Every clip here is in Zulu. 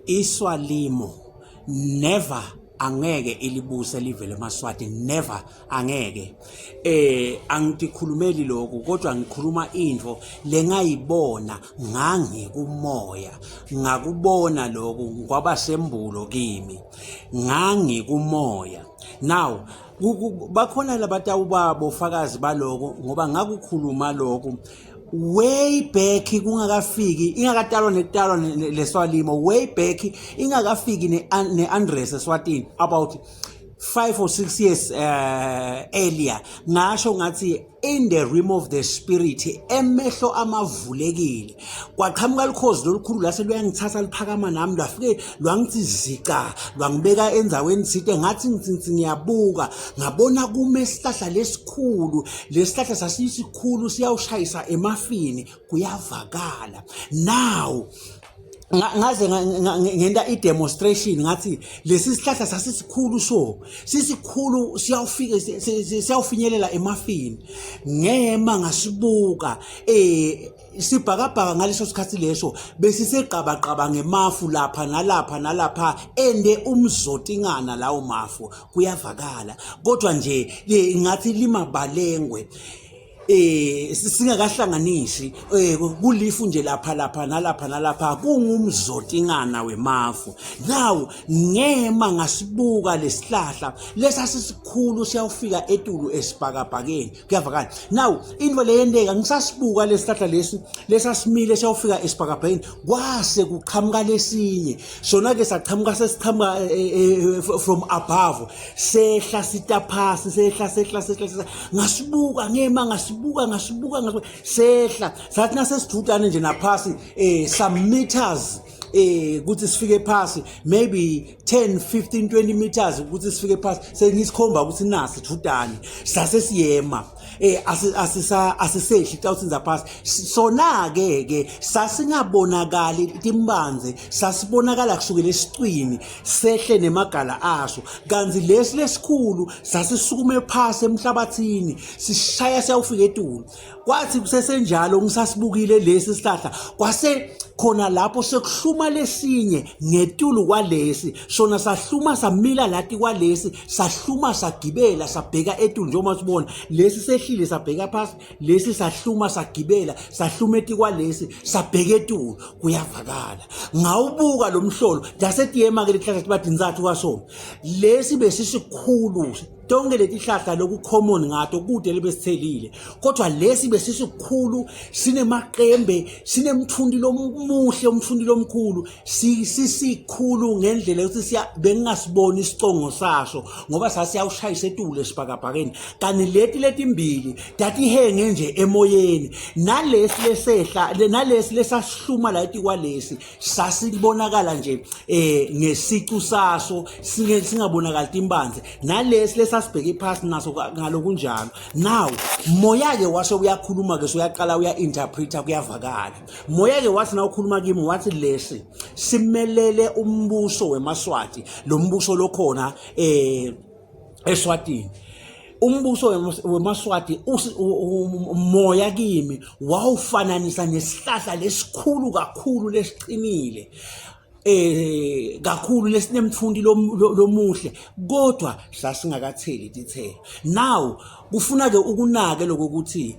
iSwalimo never angeke ilibuse livele eMaswati, never angeke. Angikhulumeli lokho kodwa ngikhuluma into lengayibona ngangikumoya, ngakubona lokho kwaba sembulo kimi, ngangikumoya. Now bakhona labantu abofakazi baloko ngoba ngakukhuluma lokho way back kungakafiki ingakatalwa leSwalimo, way back ingakafiki ne-Andres eSwatini, about 5 or 6 years earlier. Ngasho ngathi in the realm of the spirit emehlo amavulekile kwaqhamuka likhozi lolukhulu lase luyangithatha liphakama nami lwafike lwangithi zika lwangibeka enzaweni sithe ngathi ngiyabuka ngabona kume isihlahla lesikhulu, lesihlahla sasisikhulu siyawushayisa emafini kuyavakala. Now ngaze ngenda i-demonstration ngathi lesi sihlahla sasisikhulu, so sisikhulu siyawufinyelela emafini, ngema ngasibuka sibhakabhaka ngaleso sikhathi leso besisegqabaqaba ngemafu lapha nalapha ende umzotingana lawo mafu kuyavakala. Kodwa nje ngathi limabalengwe singakahlanganisi kulifu nje lapha nalapha kungumzotingana wemafu. Now ngema ngasibuka lesihlahla lesasisikhulu siyawufika etulu esibhakabhakeni kuyavakala. Now into leyendeka ngisasibuka lesihlahla lesasimile siyawufika esibhakabhakeni kwase kuqhamuka lesinye, sona ke saqhamuka sesiqhamuka from above, sehla sitaphasi, sehla ngasibuka ngema ngasibuka sehla sathi nasesithutane nje naphasi some meters ukuthi sifike phasi, maybe 10, 15, 20 meters ukuthi sifike phasi, sengisikhomba ukuthi nasi thutane sase siyema asisehli thousands zaphasi. Sona ke sasingabonakali timbanze, sasibonakala kusukela esicwini sehle nemagala aso, kanti lesikhulu sasisukume phasi emhlabathini sishaya siyawufika etulu. Kwathi kusesenjalo ngisasibukile lesi sihlahla kwase khona lapho sekuhluma lesinye ngetulu kwalesi, sona sahluma samila lati kwalesi, sahluma sagibela sabheka etulu njengoba sibona lesi sehlile sabheka phasi, lesi sahluma sagibela sahluma eti kwalesi sabheka etulu kuyavakala. Ngawubuka lo mhlolo ndasetiyema ke lehlahla bathi nzathu kwaso lesi besisikhulu tonke letihlahla loku common ngato kude lebesithelile, kodwa lesi besisikhulu sinemaqembe, sinemthundi lomuhle, umthundi lomkhulu, sisikhulu ngendlela yokuthi bengingasiboni isicongo saso ngoba sasiyawushayisa etulu esibhakabhakeni. Kanti letimbili tatihenge nje emoyeni, nalesi lesehla nalesi lesasihluma la eti kwalesi sasibonakala nje ngesicu saso singabonakala timbanze, nalesi sibheke phasi naso ngalokunjalo. Now moya ke wase uyakhuluma ke uyaqala uya-interpreta kuyavakala. Moya ke wathi na ukhuluma kimi wathi lesi simelele umbuso weMaswati, lo mbuso lokhona eSwatini. Umbuso weMaswati moya kimi wawufananisa nesihlahla lesikhulu kakhulu lesiqinile kakhulu lesinemthundi lomuhle, kodwa sasingakatheli tithelo. Now kufuna ke ukunake lokuthi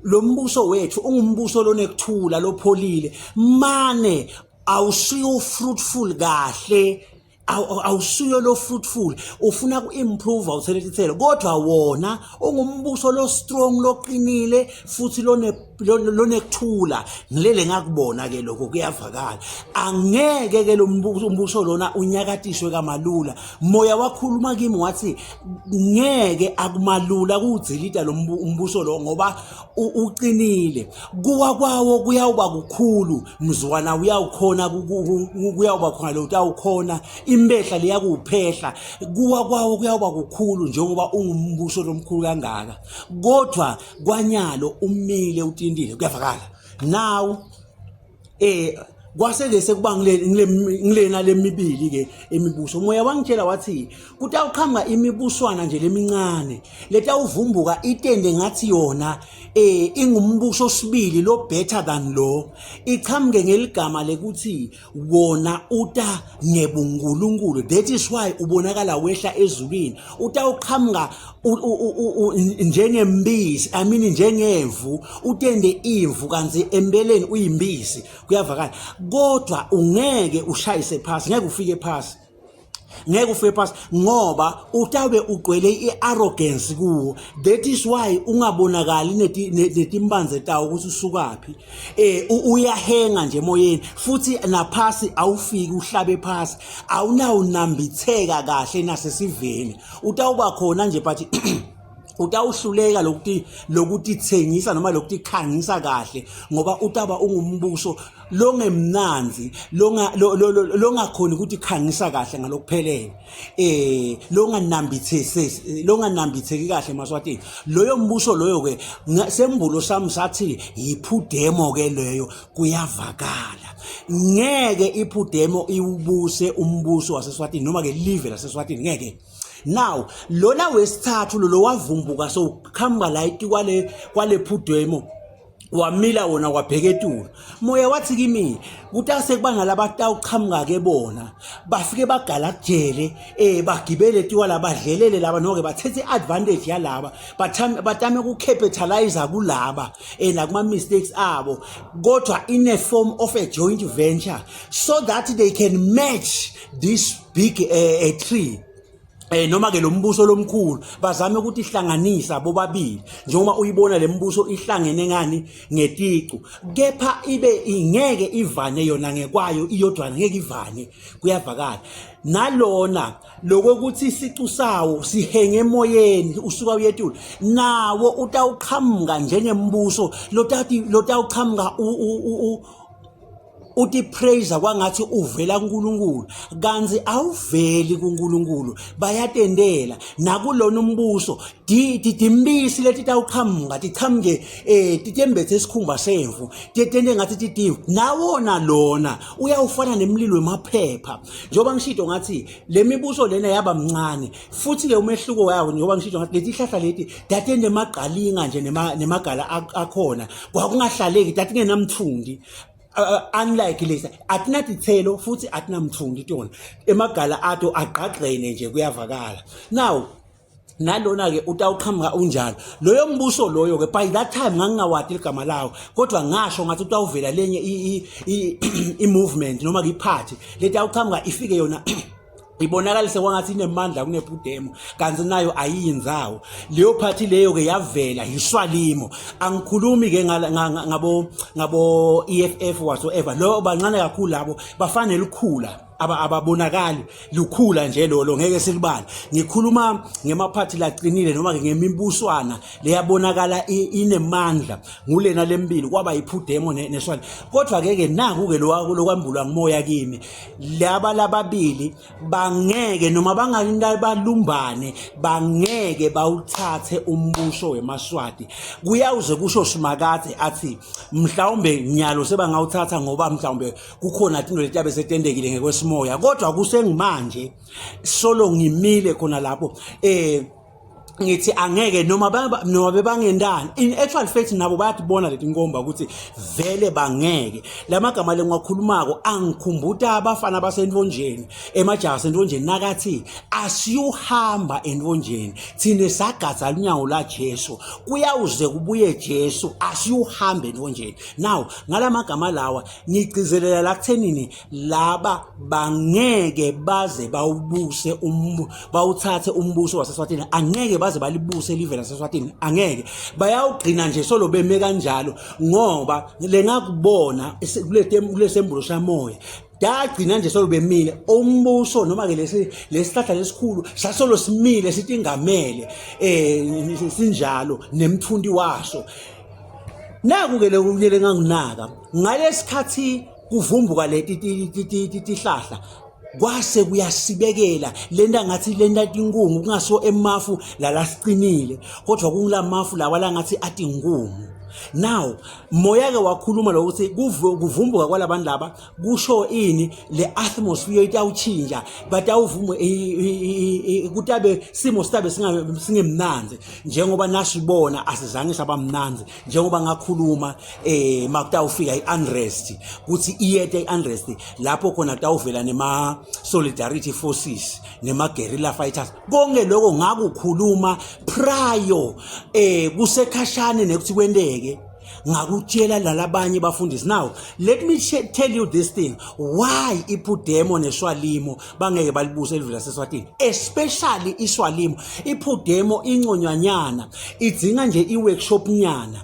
lo mbuso wethu ungumbuso lonekuthula lopholile, mane awusiyo fruitful kahle, awusuyo lo fruitful, ufuna ku-improve awuthelethithelo, kodwa wona ungumbuso lo strong loqinile futhi lonekuthula. Ngilele ngakubona ke lokho kuyavakala. Angeke ke lo mbuso lona unyakatiswe kamalula. Moya wakhuluma kimi wathi ngeke akumalula kudzilita lo mbuso lo ngoba uqinile, kuwa kwawo kuyawuba kukhulu, mzwana uyawukhona kuyawuba khona lo utawukhona, imbehla liyakuphehla, kuwa kwawo kuyawuba kukhulu njengoba ungumbuso lomkhulu kangaka, kodwa kwanyalo umile utindile kuyavakala. Now kwase ke sekuba ngilena lemibili ke emibuso. Umoya wangitshela wathi kutawuqhamuka imibuswana nje lemincane letawuvumbuka itende ngathi yona ingumbuso osibili lo better than lo, iqhamuke ngeligama lekuthi wona uta ngebunkulunkulu. That is why ubonakala wehla ezulwini. Utawuqhamuka njengembisi, I mean njengemvu, utende imvu kanzi empeleni uyimbisi, kuyavakala. Kodwa ungeke ushayise phasi, ngeke ufike phasi, ngeke ufike phasi ngoba utabe ugcwele i-arrogance kuwo. That is why ungabonakali netimbanze tawo ukuthi usukaphi. Uyahenga nje emoyeni futhi naphasi awufiki uhlabe phasi, awunawunambitheka kahle nasesiveni. Utawuba khona nje but utawuhluleka lokuthi thengisa noma lokuthi khangisa kahle ngoba utaba ungumbuso longemnanzi longakhona ukuthi khangisa kahle ngalokuphelele, longanambitheki kahle eMaswatini. Loyo mbuso loyo ke sembulo sami sathi yiPudemo ke leyo, kuyavakala. Ngeke iPudemo iwubuse umbuso waseSwatini noma ke live laseSwatini, ngeke. Now lona wesithathu lo wavumbuka so khamba layithi kwale Pudemo wamila wona wabheka etulo. Moya wathi kimi kutase kuba nalabantu awuqhamuka ke bona bafike bagalajele bagibele tiwa labadlelele laba noke bathethe advantage yalaba batame ukukapitalize kulaba nakuma mistakes abo, kodwa in a form of a joint venture so that they can match this big tree. Noma ke lo mbuso lomkhulu bazame ukuthi ihlanganisa bobabili njengoba uyibona le mbuso ihlangene ngani ngeticu, kepha ibe ingeke ivane yona ngekwayo iyodwa, ngeke ivane, kuyavakala. Nalona lokuthi isicu sawo sihenge emoyeni usuka uyetula nawo utawuqhamuka njengembuso lotawuqhamuka uti praise kwangathi uvela kuNkulunkulu kanzi awuveli kuNkulunkulu, bayatendela nakulona umbuso dimbisi leti tawuqhamuka tiqhamuke titembethe isikhumba semvu titende ngathi tidivu nawona lona uyawufana nemlilo wemaphepha. Njengoba ngishito ngathi le mibuso lena yaba mncane futhi ke umehluko yawo njengoba ngishito ngathi leti hlahla leti datende emagqalinga nje nemagala akhona kwakungahlaleki datinge namthundi. Unlike lesa atina tithelo futhi atina mthundi tona emagala ato agqagqene nje, kuyavakala. Now nalona ke utawuqhamuka unjalo loyo mbuso loyo ke by that time ngangingawati igama lawo kodwa ngasho ngathi utawuvela lenye i-movement noma i-party leti awuqhamuka ifike yona ibonakalise kwangathi inemandla kunePudemo kanzi nayo ayiyinzawo. Leyo party leyo ke yavela yiSwalimo. Angikhulumi ke ngabo EFF whatsoever, lo bancane kakhulu labo bafanele ukukhula ababonakali lukhula nje lolo ngeke silibala. Ngikhuluma ngemaphathi laqinile noma ngemibuswana leyabonakala inemandla ngulena lembili kwaba yiPudemo neSwati. Kodwa ke naku ke lokwambulwa ngimoya kimi laba lababili bangeke noma bangalinda balumbane bangeke bawuthathe umbuso weMaswati. Kuyawuze kusho Simakade athi mhlawumbe nyalo sebangawuthatha ngoba mhlawumbe kukhona into letiyabe setendekile ngekwesimo moya, kodwa kusengimanje solo ngimile khona lapho ngithi angeke noma bebangendani. In actual fact nabo bayatibona leti nkomba ukuthi vele bangeke. Lamagama lengiwakhulumako angikhumbuta abafana basendvonjeni emajaha sendvonjeni nakathi asiyuhamba endvonjeni thine sagadza lunyawo la Jesu kuyawuze kubuye Jesu asiyuhamba endvonjeni. Now ngalamagama lawa ngigcizelela la kuthenini laba bangeke baze bawubuse bawuthathe umbuso waseSwatini, angeke baze balibuse live laseSwatini, angeke bayawugcina nje solo beme kanjalo ngoba lengakubona kulesembulo samoya dagcina nje solo bemile umbuso noma ke lesihlahla lesikhulu sasolo simile sitingamele sinjalo nemthundi waso. Naku ke lokuyele nganginaka ngalesikhathi kuvumbuka leti tihlahla kwase kuyasibekela lenta ngathi lenta tinkungu kungaso emafu la lasiqinile kodwa kungila mafu lawa la ngathi atinkungu. Now moya ke wakhuluma lokuthi kuvumbuka kwalabantu laba kusho ini le atmosphere itawuchinja batawuvuma kutabe simo sitabe singemnanzi njengoba nasibona asizange sabamnanzi njengoba ngakhuluma makutawufika iunrest kuthi iyete iunrest lapho khona kutawuvela nema solidarity forces nema guerrilla fighters konke lokho ngakukhuluma prior kusekhashane nekuthi kwendeke ngakutshela lalabanye bafundisi. Now let me tell you this thing, why iPudemo neSwalimo bangeke balibuse elivela seSwatini, especially iSwalimo. iPudemo inconyanyana idzinga nje iworkshop nyana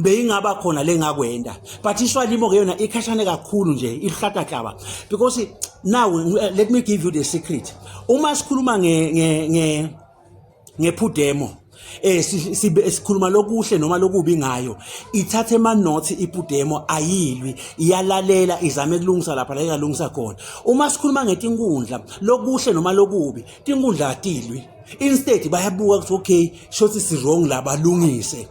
beyingaba khona lengakwenda, but iSwalimo ke yona ikhashane kakhulu nje ihlathahlaba. Because now let me give you the secret. Uma sikhuluma ngePudemo sikhuluma lokuhle noma lokubi ngayo, ithathe ama notes iPudemo ayilwi, iyalalela izame kulungisa lapha la engalungisa khona. Uma sikhuluma ngetinkundla lokuhle noma lokubi, tinkundla atilwi. Instead bayabuka ukuthi okay shothi si wrong la balungise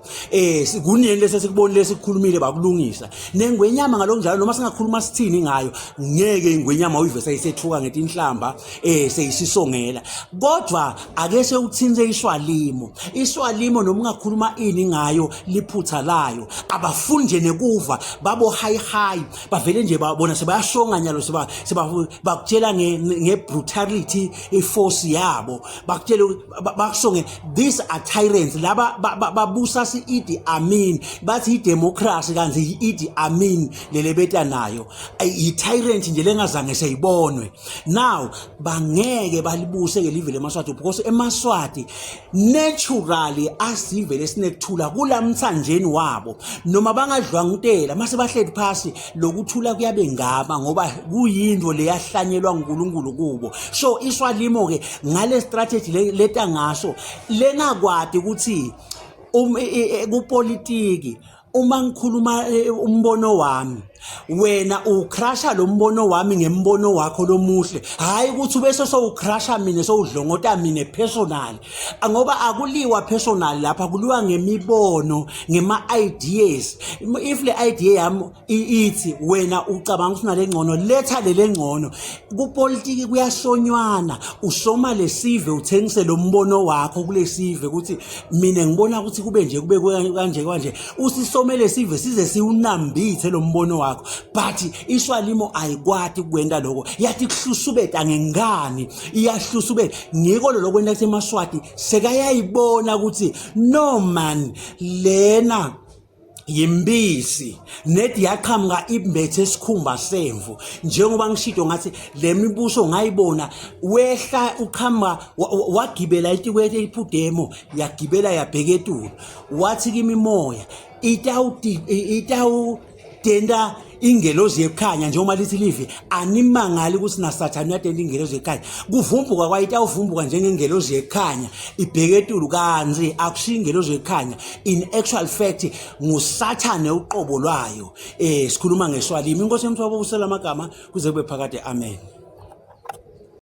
kunini lese sikubonile sikhulumile bakulungisa nengwenyama ngalonjalo noma singakhuluma sithini ngayo ngeke ingwenyama uyivesa isethuka ngetinhlamba seyisisongela. Kodwa ake sewuthinze iSwalimo noma ungakhuluma ini ngayo liphutha layo abafundi nekuva babo high bavele nje babona sebayashonga nyalo bakutshela ngebrutality iforce yabo, bakutshela bakusonge these are tyrants laba babusa si Idi Amin bathi idemocracy kanzi Idi Amin lelebeta nayo i-tyrant nje lengazange seyibonwe. Now bangeke balibuse ke livele eMaswati because eMaswati naturally asivele sinekuthula kulamthanjeni wabo noma bangadlwangutela mase bahleli phasi lokuthula kuyabe ngaba ngoba kuyinto leyahlanyelwa uNkulunkulu kubo. So iSwalimo ke ngale strategy leta ngaso lengakwadi ukuthi kupolitiki uma ngikhuluma umbono wami wena ucrasha lo mbono wami ngembono wakho lomuhle, hayi ukuthi bese sowucrasha mina sowudlongota mina personal, ngoba akuliwa personal lapha kuliwa ngemibono ngema ideas. If le idea yami ithi wena ucabanga ukuthi nale ngcono letha lele ngcono, kupolitiki kuyashonywana usoma lesive uthengise lo mbono wakho kulesive ukuthi mina ngibona ukuthi kube nje kube kanje usisomele sive size siunambithe lo mbono wakho. But iSwalimo ayikwati kwenda lokho, yathi kuhlusubeta ngengani iyahlusubeta ngiko lokwenda kuseMaswati sekayayibona ukuthi no man lena yimbisi nedi yaqhamuka imbethe isikhumba semvu. Njengoba ngishido ngathi le mibuso ngayibona wehla uqhamuka wagibela itikwete iPudemo yagibela yabheka eTulu wathi kimi moya itawu tenda ingelozi yekhanya njengoba lithi live animangali ukuthi naSathane uyatenda ingelozi yekhanya kuvumbuka kwayitawuvumbuka njengengelozi yekhanya ibheke eTulu kanzi akushiya ingelozi yekhanya. In actual fact nguSathane uqobo lwayo. Sikhuluma ngeSwalimo. Inkosi yemthwabo usela amagama kuze kube phakade. Amen.